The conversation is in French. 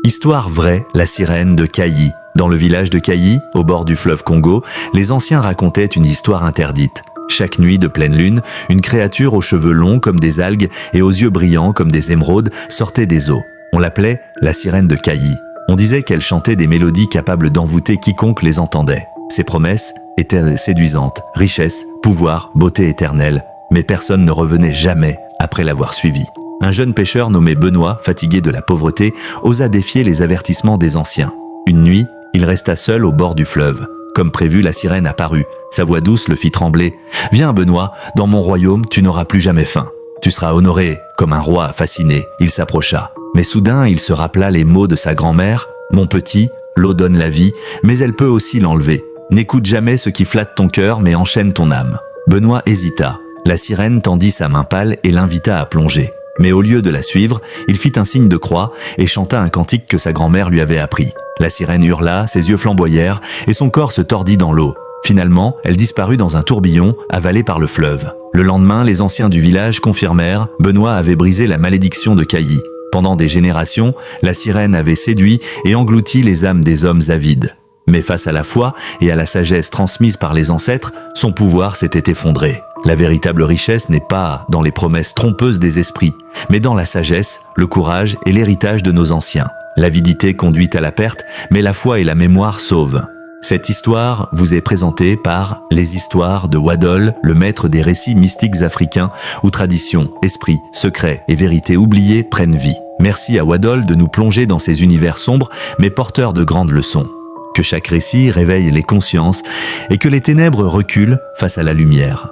Histoire vraie, la sirène de Kayi. Dans le village de Kayi, au bord du fleuve Congo, les anciens racontaient une histoire interdite. Chaque nuit de pleine lune, une créature aux cheveux longs comme des algues et aux yeux brillants comme des émeraudes sortait des eaux. On l'appelait la sirène de Kayi. On disait qu'elle chantait des mélodies capables d'envoûter quiconque les entendait. Ses promesses étaient séduisantes, richesse, pouvoir, beauté éternelle, mais personne ne revenait jamais après l'avoir suivie. Un jeune pêcheur nommé Benoît, fatigué de la pauvreté, osa défier les avertissements des anciens. Une nuit, il resta seul au bord du fleuve. Comme prévu, la sirène apparut. Sa voix douce le fit trembler. « Viens, Benoît, dans mon royaume, tu n'auras plus jamais faim. Tu seras honoré, comme un roi fasciné. » Il s'approcha. Mais soudain, il se rappela les mots de sa grand-mère. « Mon petit, l'eau donne la vie, mais elle peut aussi l'enlever. N'écoute jamais ce qui flatte ton cœur, mais enchaîne ton âme. » Benoît hésita. La sirène tendit sa main pâle et l'invita à plonger. Mais au lieu de la suivre, il fit un signe de croix et chanta un cantique que sa grand-mère lui avait appris. La sirène hurla, ses yeux flamboyèrent et son corps se tordit dans l'eau. Finalement, elle disparut dans un tourbillon avalé par le fleuve. Le lendemain, les anciens du village confirmèrent, Benoît avait brisé la malédiction de Kayi. Pendant des générations, la sirène avait séduit et englouti les âmes des hommes avides. Mais face à la foi et à la sagesse transmise par les ancêtres, son pouvoir s'était effondré. La véritable richesse n'est pas dans les promesses trompeuses des esprits, mais dans la sagesse, le courage et l'héritage de nos anciens. L'avidité conduit à la perte, mais la foi et la mémoire sauvent. Cette histoire vous est présentée par Les Histoires de Wadol, le maître des récits mystiques africains, où tradition, esprit, secret et vérité oubliées prennent vie. Merci à Wadol de nous plonger dans ces univers sombres, mais porteurs de grandes leçons. Que chaque récit réveille les consciences et que les ténèbres reculent face à la lumière.